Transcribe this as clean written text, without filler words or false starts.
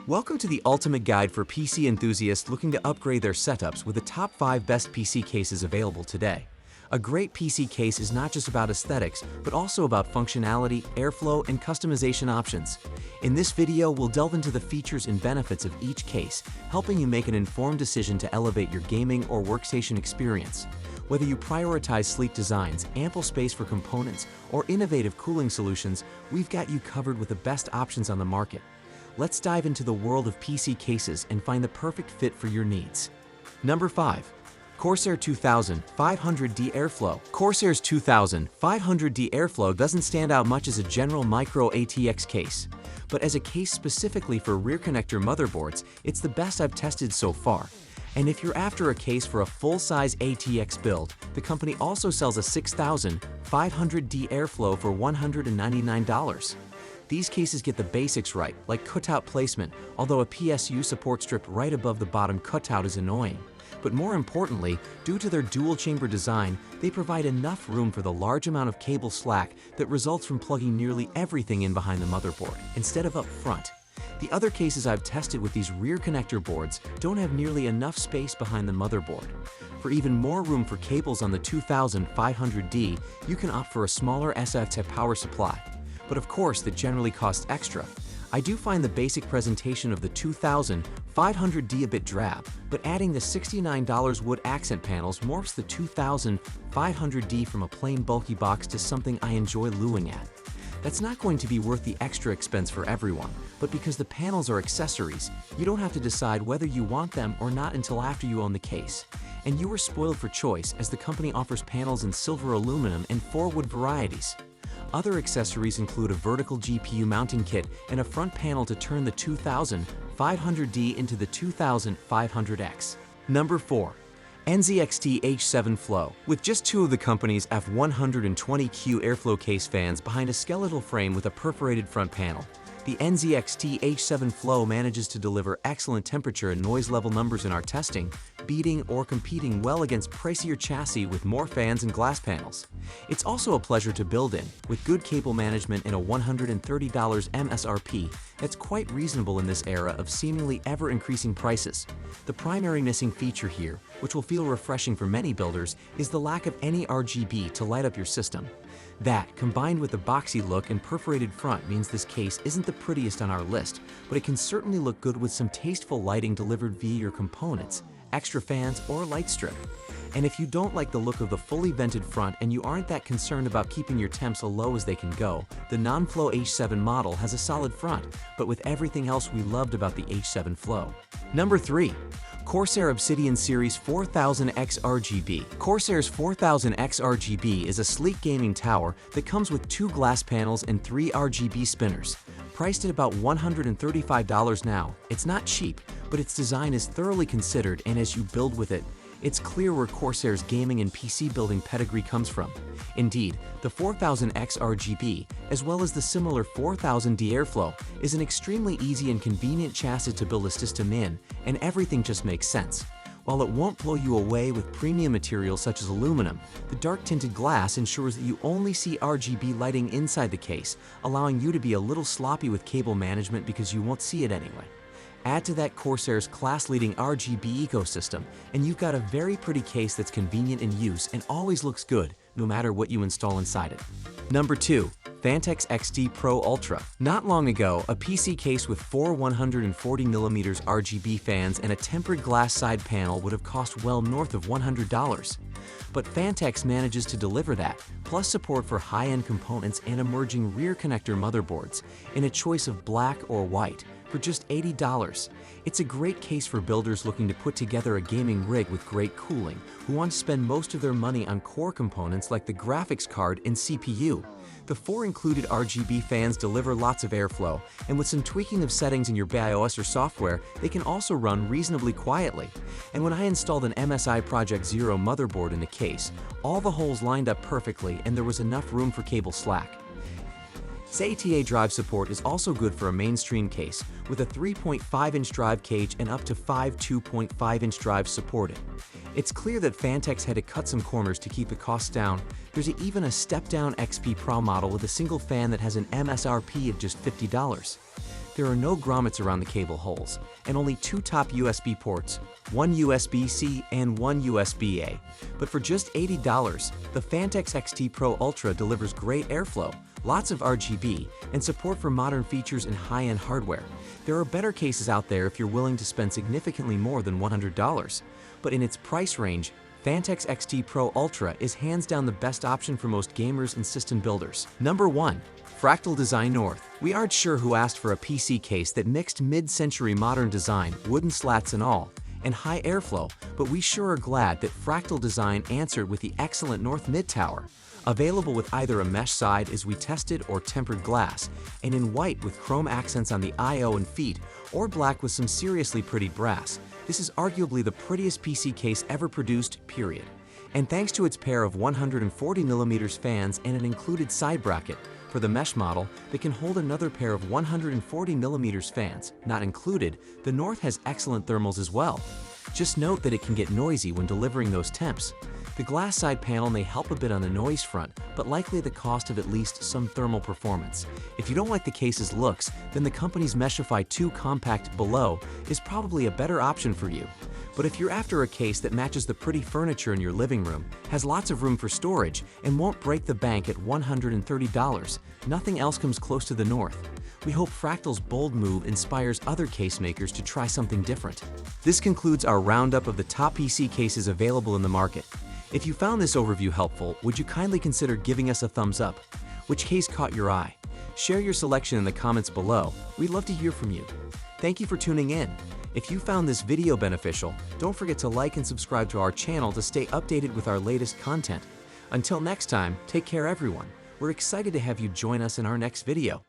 Welcome to the ultimate guide for PC enthusiasts looking to upgrade their setups with the top 5 best PC cases available today. A great PC case is not just about aesthetics, but also about functionality, airflow, and customization options. In this video, we'll delve into the features and benefits of each case, helping you make an informed decision to elevate your gaming or workstation experience. Whether you prioritize sleek designs, ample space for components, or innovative cooling solutions, we've got you covered with the best options on the market. Let's dive into the world of PC cases and find the perfect fit for your needs. Number 5. Corsair 2500D Airflow. Corsair's 2500D Airflow doesn't stand out much as a general micro ATX case, but as a case specifically for rear connector motherboards, it's the best I've tested so far. And if you're after a case for a full-size ATX build, the company also sells a 6500D Airflow for $199. These cases get the basics right, like cutout placement, although a PSU support strip right above the bottom cutout is annoying. But more importantly, due to their dual-chamber design, they provide enough room for the large amount of cable slack that results from plugging nearly everything in behind the motherboard, instead of up front. The other cases I've tested with these rear connector boards don't have nearly enough space behind the motherboard. For even more room for cables on the 2500D, you can opt for a smaller SF-type power supply. But of course, that generally costs extra. I do find the basic presentation of the 2500D a bit drab, but adding the $69 wood accent panels morphs the 2500D from a plain bulky box to something I enjoy looking at. That's not going to be worth the extra expense for everyone, but because the panels are accessories, you don't have to decide whether you want them or not until after you own the case. And you are spoiled for choice, as the company offers panels in silver, aluminum, and 4 wood varieties. Other accessories include a vertical GPU mounting kit and a front panel to turn the 2500D into the 2500X. Number 4. NZXT H7 Flow. With just 2 of the company's F120Q airflow case fans behind a skeletal frame with a perforated front panel, the NZXT H7 Flow manages to deliver excellent temperature and noise level numbers in our testing, beating or competing well against pricier chassis with more fans and glass panels. It's also a pleasure to build in, with good cable management and a $130 MSRP that's quite reasonable in this era of seemingly ever-increasing prices. The primary missing feature here, which will feel refreshing for many builders, is the lack of any RGB to light up your system. That, combined with the boxy look and perforated front, means this case isn't the prettiest on our list, but it can certainly look good with some tasteful lighting delivered via your components, extra fans, or light strip. And if you don't like the look of the fully vented front and you aren't that concerned about keeping your temps as low as they can go, the non-Flow H7 model has a solid front, but with everything else we loved about the H7 Flow. Number 3. Corsair Obsidian Series 4000X RGB. Corsair's 4000X RGB is a sleek gaming tower that comes with 2 glass panels and 3 RGB spinners. Priced at about $135 now, it's not cheap, but its design is thoroughly considered, and as you build with it, it's clear where Corsair's gaming and PC building pedigree comes from. Indeed, the 4000X RGB, as well as the similar 4000D Airflow, is an extremely easy and convenient chassis to build a system in, and everything just makes sense. While it won't blow you away with premium materials such as aluminum, the dark tinted glass ensures that you only see RGB lighting inside the case, allowing you to be a little sloppy with cable management because you won't see it anyway. Add to that Corsair's class-leading RGB ecosystem, and you've got a very pretty case that's convenient in use and always looks good, no matter what you install inside it. Number 2. Phanteks XT Pro Ultra. Not long ago, a PC case with 4 140mm RGB fans and a tempered glass side panel would have cost well north of $100. But Phanteks manages to deliver that, plus support for high-end components and emerging rear connector motherboards, in a choice of black or white, for just $80. It's a great case for builders looking to put together a gaming rig with great cooling, who want to spend most of their money on core components like the graphics card and CPU. The 4 included RGB fans deliver lots of airflow, and with some tweaking of settings in your BIOS or software, they can also run reasonably quietly. And when I installed an MSI Project Zero motherboard in the case, all the holes lined up perfectly and there was enough room for cable slack. SATA drive support is also good for a mainstream case, with a 3.5-inch drive cage and up to 5 2.5-inch drives supported. It's clear that Phanteks had to cut some corners to keep the costs down. There's even a step-down XP Pro model with a single fan that has an MSRP of just $50. there are no grommets around the cable holes, and only 2 top USB ports, one USB-C and one USB-A. But for just $80, the Phanteks XT Pro Ultra delivers great airflow, lots of RGB, and support for modern features and high-end hardware. There are better cases out there if you're willing to spend significantly more than $100. But in its price range, Phanteks XT Pro Ultra is hands down the best option for most gamers and system builders. Number 1. Fractal Design North. We aren't sure who asked for a PC case that mixed mid-century modern design, wooden slats and all, and high airflow, but we sure are glad that Fractal Design answered with the excellent North Mid Tower. Available with either a mesh side as we tested or tempered glass, and in white with chrome accents on the I/O and feet, or black with some seriously pretty brass. This is arguably the prettiest PC case ever produced, period. And thanks to its pair of 140mm fans and an included side bracket, for the mesh model that can hold another pair of 140mm fans, not included, the North has excellent thermals as well. Just note that it can get noisy when delivering those temps. The glass side panel may help a bit on the noise front, but likely at the cost of at least some thermal performance. If you don't like the case's looks, then the company's Meshify 2 Compact below is probably a better option for you. But if you're after a case that matches the pretty furniture in your living room, has lots of room for storage, and won't break the bank at $130, nothing else comes close to the North. We hope Fractal's bold move inspires other case makers to try something different. This concludes our roundup of the top PC cases available in the market. If you found this overview helpful, would you kindly consider giving us a thumbs up? Which case caught your eye? Share your selection in the comments below. We'd love to hear from you. Thank you for tuning in. If you found this video beneficial, don't forget to like and subscribe to our channel to stay updated with our latest content. Until next time, take care everyone. We're excited to have you join us in our next video.